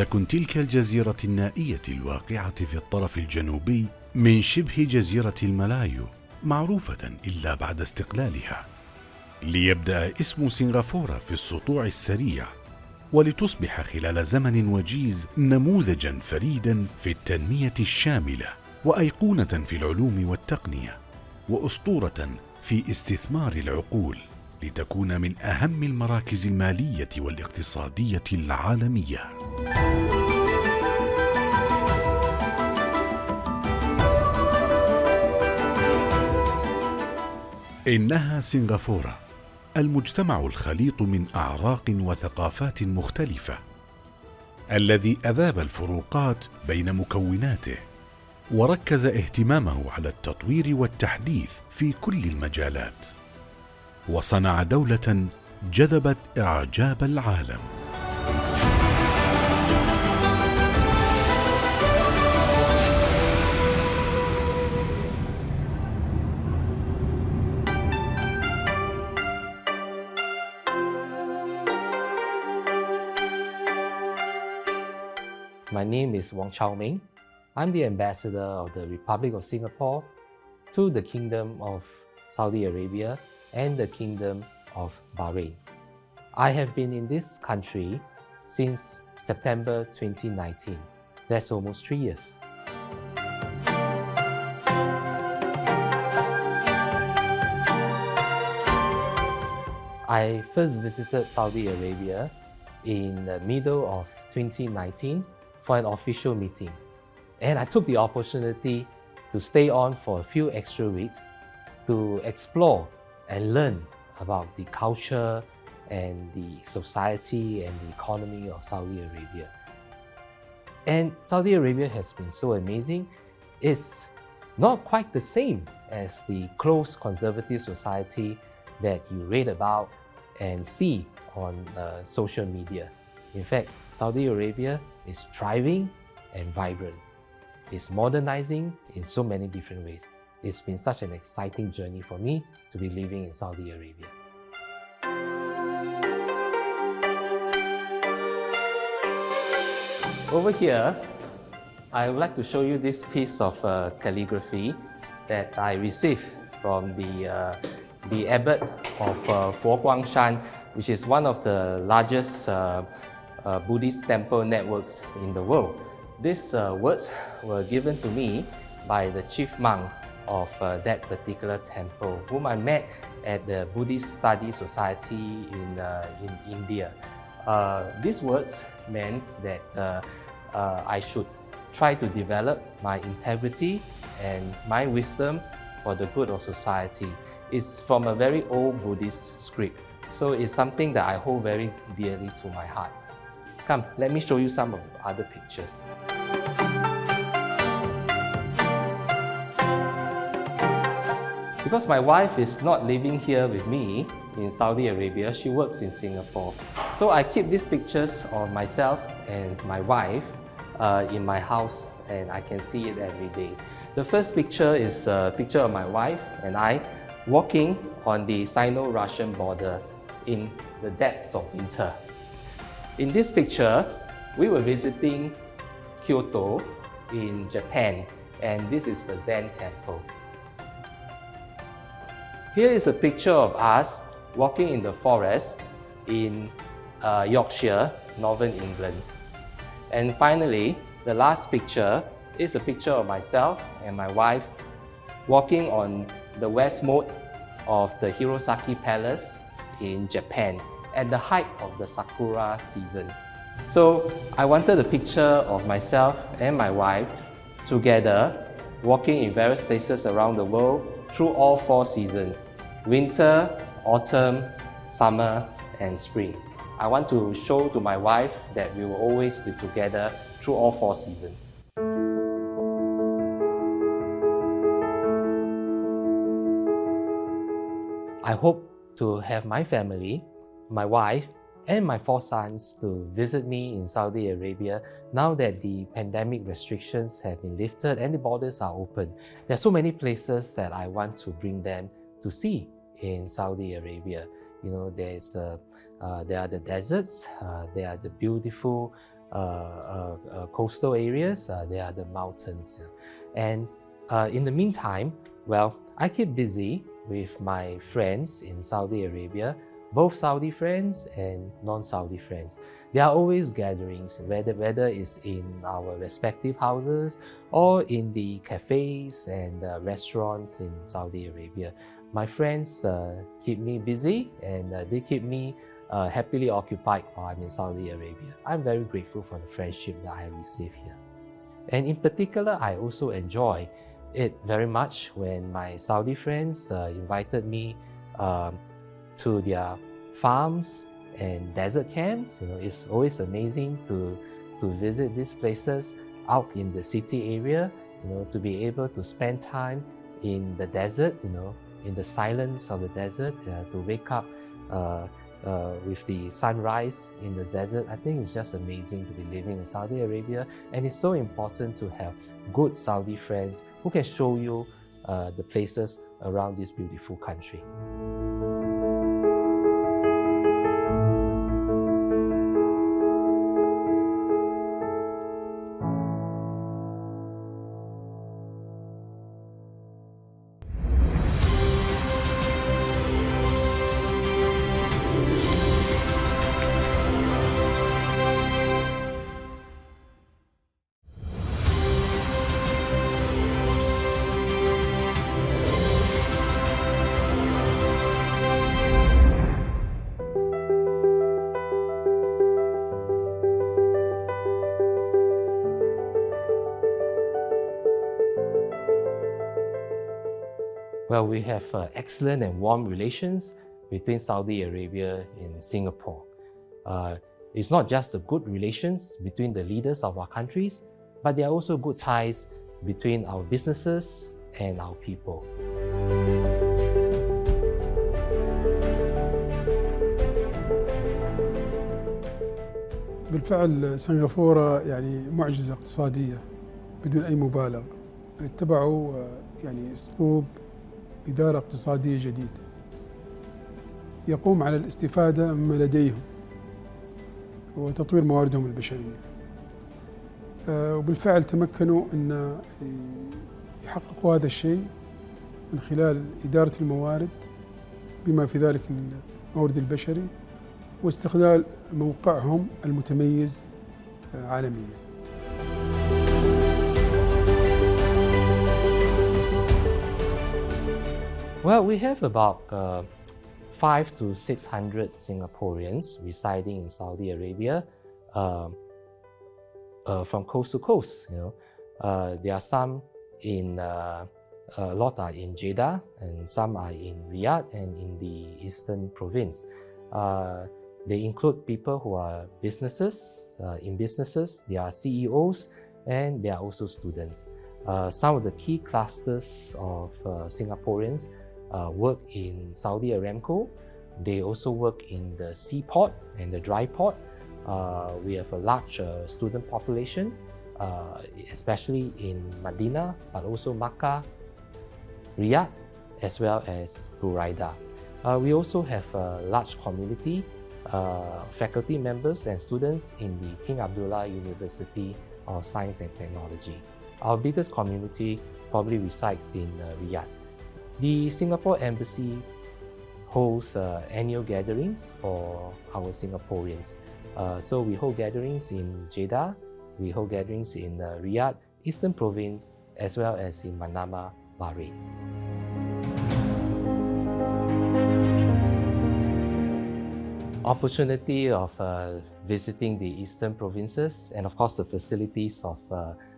تكن تلك الجزيرة النائية الواقعة في الطرف الجنوبي من شبه جزيرة المالايو معروفة إلا بعد استقلالها، ليبدأ اسم سنغافورة في السطوع السريع، ولتصبح خلال زمن وجيز نموذجا فريدا في التنمية الشاملة، وأيقونة في العلوم والتقنية، وأسطورة في استثمار العقول، لتكون من أهم المراكز المالية والاقتصادية العالمية. إنها سنغافورة، المجتمع الخليط من أعراق وثقافات مختلفة، الذي أذاب الفروقات بين مكوناته، وركز اهتمامه على التطوير والتحديث في كل المجالات، وصنع دولة جذبت إعجاب العالم. My name is Wong Chao Ming. I'm the ambassador of the Republic of Singapore to the Kingdom of Saudi Arabia and the Kingdom of Bahrain. I have been in this country since September 2019. That's almost 3 years. I first visited Saudi Arabia in the middle of 2019 for an official meeting. And I took the opportunity to stay on for a few extra weeks to explore and learn about the culture and the society and the economy of Saudi Arabia. And Saudi Arabia has been so amazing. It's not quite the same as the close conservative society that you read about and see on social media. In fact, Saudi Arabia is thriving and vibrant. It's modernizing in so many different ways. It's been such an exciting journey for me to be living in Saudi Arabia. Over here, I would like to show you this piece of calligraphy that I received from the abbot of Fo Guangshan, which is one of the largest Buddhist temple networks in the world. These words were given to me by the chief monk of that particular temple, whom I met at the Buddhist Study Society in India. These words meant that I should try to develop my integrity and my wisdom for the good of society. It's from a very old Buddhist script, so it's something that I hold very dearly to my heart. Come, let me show you some of the other pictures. Because my wife is not living here with me in Saudi Arabia, she works in Singapore. So I keep these pictures of myself and my wife in my house, and I can see it every day. The first picture is a picture of my wife and I walking on the Sino-Russian border in the depths of winter. In this picture, we were visiting Kyoto in Japan, and this is the Zen temple. Here is a picture of us walking in the forest in Yorkshire, Northern England. And finally, the last picture is a picture of myself and my wife walking on the west moat of the Hirosaki Palace in Japan at the height of the sakura season. So I wanted a picture of myself and my wife together walking in various places around the world through all 4 seasons: winter, autumn, summer, and spring. I want to show to my wife that we will always be together through all 4 seasons. I hope to have my family, my wife, and my 4 sons to visit me in Saudi Arabia now that the pandemic restrictions have been lifted and the borders are open. There are so many places that I want to bring them to see in Saudi Arabia. You know, there are the deserts, there are the beautiful coastal areas, there are the mountains. And in the meantime, well, I keep busy with my friends in Saudi Arabia, both Saudi friends and non-Saudi friends. There are always gatherings, whether it's in our respective houses or in the cafes and restaurants in Saudi Arabia. My friends keep me busy, and they keep me happily occupied while I'm in Saudi Arabia. I'm very grateful for the friendship that I receive here. And in particular, I also enjoy it very much when my Saudi friends invited me to their farms and desert camps. It's always amazing to visit these places out in the city area, to be able to spend time in the desert, in the silence of the desert, to wake up with the sunrise in the desert. I think it's just amazing to be living in Saudi Arabia, and it's so important to have good Saudi friends who can show you the places around this beautiful country. Well, we have excellent and warm relations between Saudi Arabia and Singapore. It's not just the good relations between the leaders of our countries, but there are also good ties between our businesses and our people. بالفعل سنغافورة معجزة اقتصادية بدون أي مبالغة. اتبعوا أسلوب إدارة اقتصادية جديد يقوم على الاستفادة مما لديهم وتطوير مواردهم البشرية. وبالفعل تمكنوا أن يحققوا هذا الشيء من خلال إدارة الموارد بما في ذلك المورد البشري واستغلال موقعهم المتميز عالمياً. Well, we have about 500 to 600 Singaporeans residing in Saudi Arabia from coast to coast. There are some in a lot are in Jeddah, and some are in Riyadh and in the Eastern Province. They include people who are businesses. In businesses, they are CEOs, and they are also students. Some of the key clusters of Singaporeans work in Saudi Aramco. They also work in the seaport and the dry port. We have a large student population, especially in Medina, but also Makkah, Riyadh, as well as Buraida. We also have a large community, faculty members and students in the King Abdullah University of Science and Technology. Our biggest community probably resides in Riyadh. The Singapore Embassy hosts annual gatherings for our Singaporeans. So we hold gatherings in Jeddah, we hold gatherings in Riyadh, Eastern Province, as well as in Manama, Bahrain. Opportunity of visiting the Eastern Provinces and of course the facilities of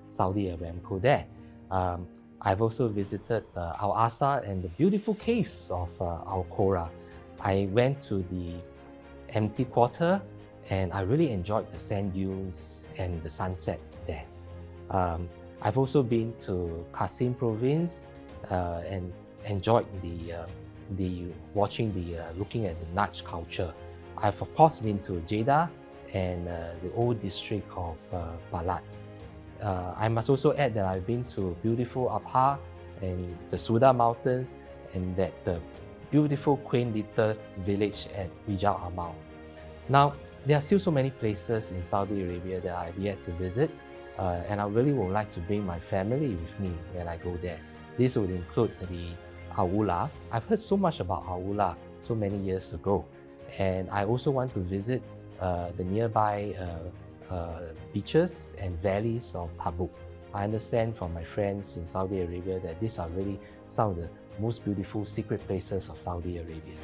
Saudi Aramco there. I've also visited Al-Asa and the beautiful caves of Al-Khora. I went to the empty quarter and I really enjoyed the sand dunes and the sunset there. I've also been to Qasim province and enjoyed looking at the Najj culture. I've of course been to Jeddah and the old district of Balad. I must also add that I've been to beautiful Abha and the Suda Mountains and the beautiful quaint little village at Rijal Amal. Now, there are still so many places in Saudi Arabia that I've yet to visit, and I really would like to bring my family with me when I go there. This would include the Aula. I've heard so much about Aula so many years ago, and I also want to visit the nearby beaches and valleys of Tabuk. I understand from my friends in Saudi Arabia that these are really some of the most beautiful secret places of Saudi Arabia.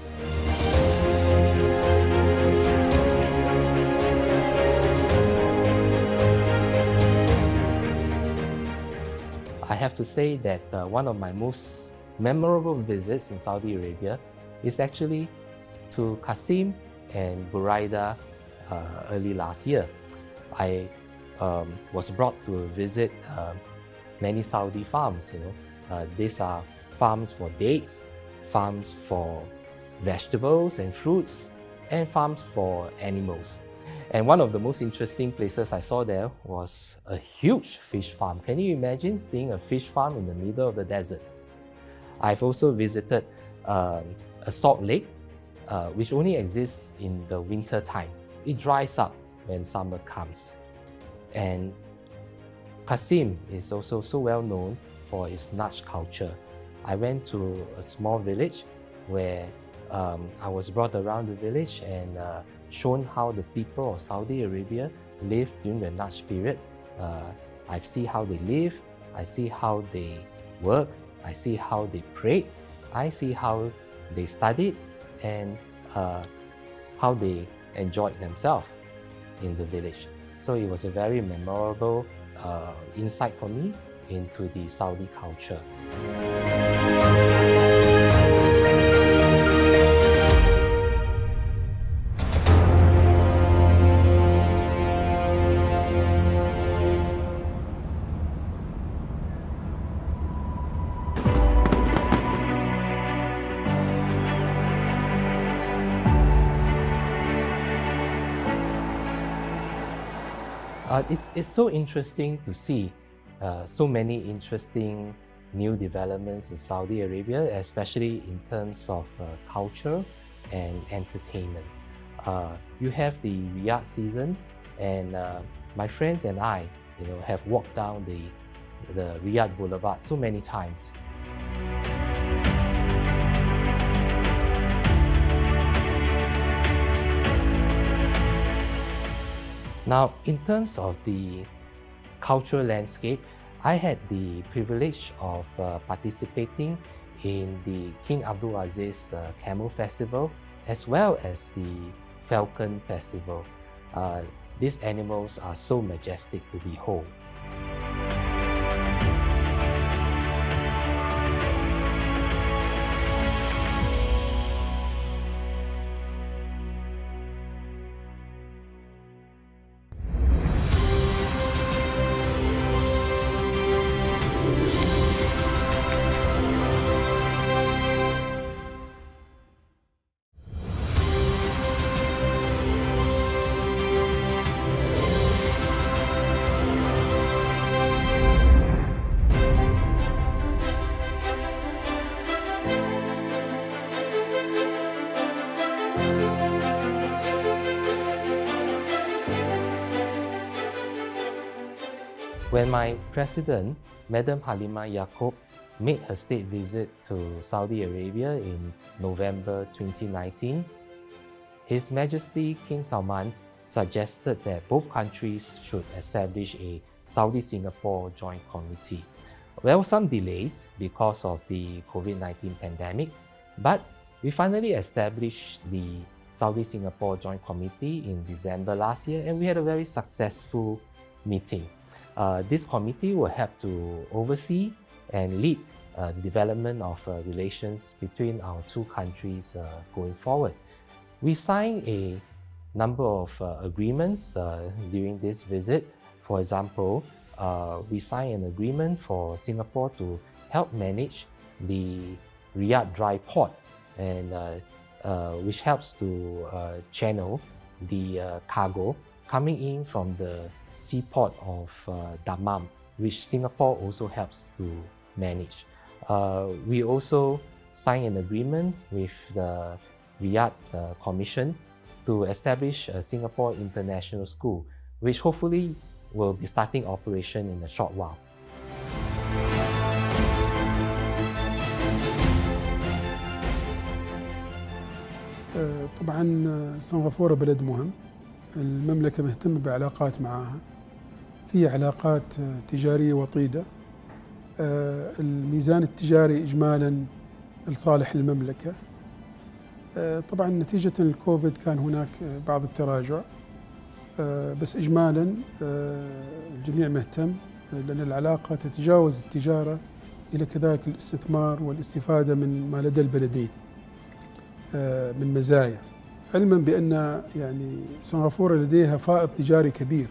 I have to say that one of my most memorable visits in Saudi Arabia is actually to Qasim and Buraida early last year. I was brought to visit many Saudi farms. These are farms for dates, farms for vegetables and fruits, and farms for animals. And one of the most interesting places I saw there was a huge fish farm. Can you imagine seeing a fish farm in the middle of the desert? I've also visited a salt lake, which only exists in the winter time. It dries up when summer comes. And Qasim is also so well known for its Nach culture. I went to a small village where I was brought around the village and shown how the people of Saudi Arabia lived during the Nach period. I see how they live, I see how they work, I see how they prayed, I see how they studied, and how they enjoyed themselves in the village. So it was a very memorable insight for me into the Saudi culture. It's so interesting to see so many interesting new developments in Saudi Arabia, especially in terms of culture and entertainment. You have the Riyadh season, and my friends and I, have walked down the Riyadh Boulevard so many times. Now, in terms of the cultural landscape, I had the privilege of participating in the King Abdul Aziz Camel Festival, as well as the Falcon Festival. These animals are so majestic to behold. When my president, Madam Halimah Yacob, made her state visit to Saudi Arabia in November 2019, His Majesty King Salman suggested that both countries should establish a Saudi-Singapore joint committee. There were some delays because of the COVID-19 pandemic, but we finally established the Saudi-Singapore joint committee in December last year, and we had a very successful meeting. This committee will help to oversee and lead the development of relations between our two countries going forward. We signed a number of agreements during this visit. For example, we signed an agreement for Singapore to help manage the Riyadh dry port, and which helps to channel the cargo coming in from the seaport of Dammam, which Singapore also helps to manage. We also signed an agreement with the Riyadh Commission to establish a Singapore International School, which hopefully will be starting operation in a short while. طبعا سنغافورة بلد مهم، المملكة مهتمة بعلاقات معها، في علاقات تجارية وطيدة. الميزان التجاري إجمالا لصالح المملكة. طبعا نتيجة الكوفيد كان هناك بعض التراجع، بس إجمالا الجميع مهتم، لأن العلاقة تتجاوز التجارة إلى كذلك الاستثمار والاستفادة من ما لدى البلدين من مزايا، علما بأن يعني سنغافورة لديها فائض تجاري كبير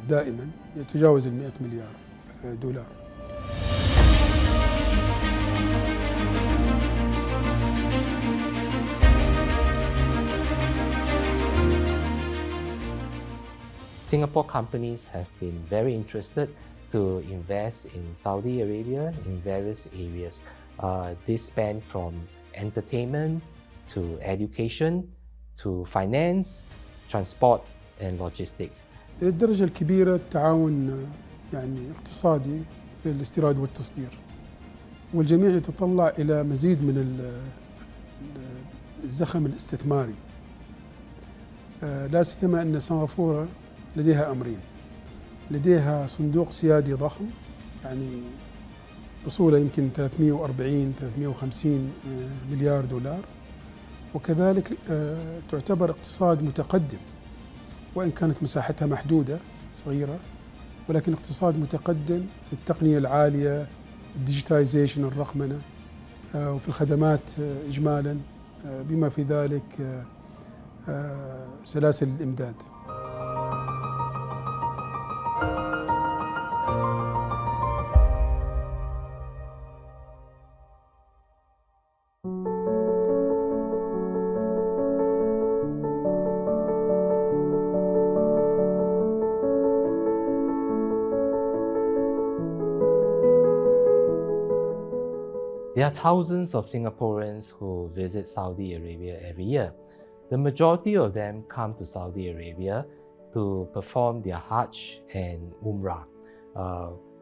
دائما يتجاوز 100 مليار دولار. Singapore companies have been very interested to invest in Saudi Arabia in various areas. This span from entertainment to education to finance, transport and logistics. الدرجة الكبيرة التعاون يعني اقتصادي في الاستيراد والتصدير، والجميع يتطلع إلى مزيد من الزخم الاستثماري، لا سيما أن سنغافورة لديها أمرين، لديها صندوق سيادي ضخم يعني أصوله يمكن 340-350 مليار دولار، وكذلك تعتبر اقتصاد متقدم، وإن كانت مساحتها محدودة صغيرة، ولكن اقتصاد متقدم في التقنية العالية، الديجيتايزيشن، الرقمنة، وفي الخدمات إجمالا، بما في ذلك سلاسل الإمداد. There are thousands of Singaporeans who visit Saudi Arabia every year. The majority of them come to Saudi Arabia to perform their Hajj and Umrah.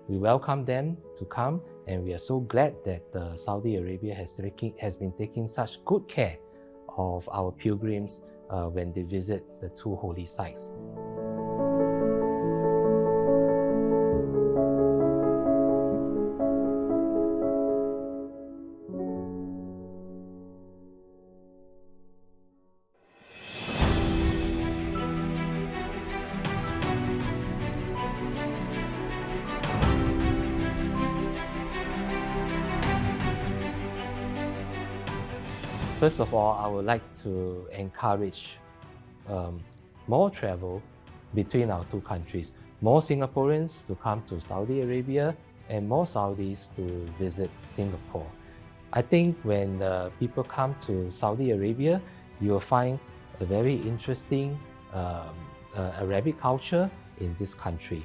We welcome them to come, and we are so glad that Saudi Arabia has been taking such good care of our pilgrims when they visit the two holy sites. First of all, I would like to encourage more travel between our two countries, more Singaporeans to come to Saudi Arabia and more Saudis to visit Singapore. I think when people come to Saudi Arabia, you will find a very interesting Arabic culture in this country.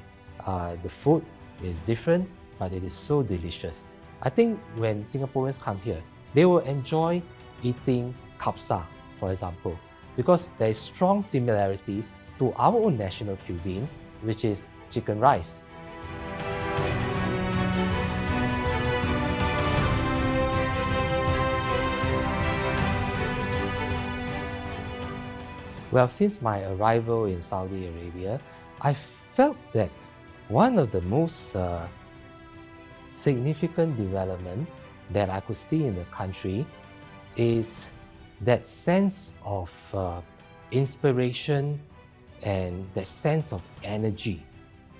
The food is different, but it is so delicious. I think when Singaporeans come here, they will enjoy eating kapsa, for example, because there is strong similarities to our own national cuisine, which is chicken rice. Well, since my arrival in Saudi Arabia, I felt that one of the most significant development that I could see in the country is that sense of inspiration and that sense of energy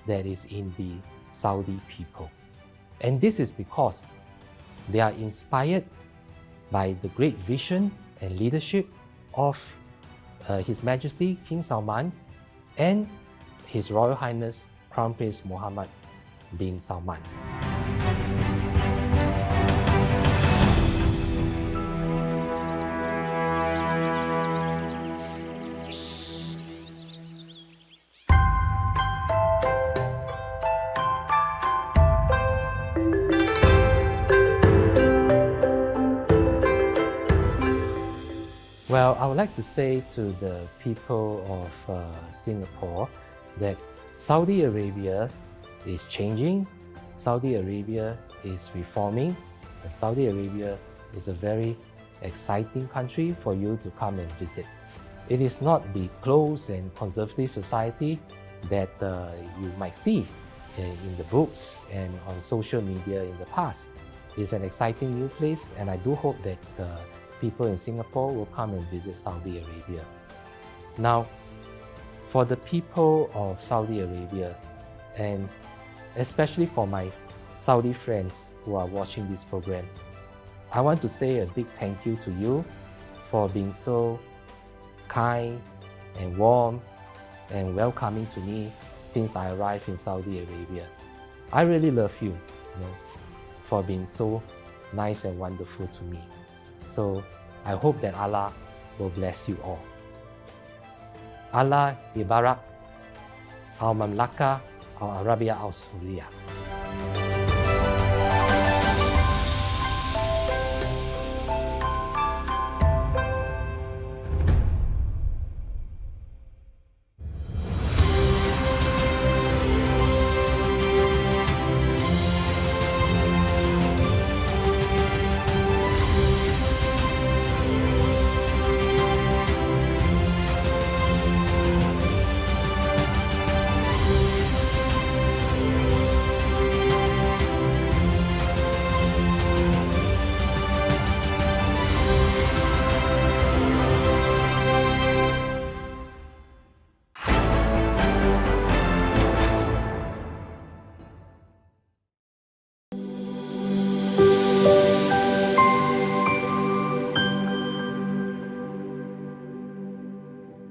that is in the Saudi people. And this is because they are inspired by the great vision and leadership of His Majesty King Salman and His Royal Highness Crown Prince Mohammed bin Salman. Well, I would like to say to the people of Singapore that Saudi Arabia is changing, Saudi Arabia is reforming, and Saudi Arabia is a very exciting country for you to come and visit. It is not the closed and conservative society that you might see in the books and on social media in the past. It's an exciting new place, and I do hope that people in Singapore will come and visit Saudi Arabia. Now, for the people of Saudi Arabia, and especially for my Saudi friends who are watching this program, I want to say a big thank you to you for being so kind and warm and welcoming to me since I arrived in Saudi Arabia. I really love you, for being so nice and wonderful to me. So I hope that Allah will bless you all. Allah Ibarak Al-Mamlaka Al-Arabia Al-Saudiya.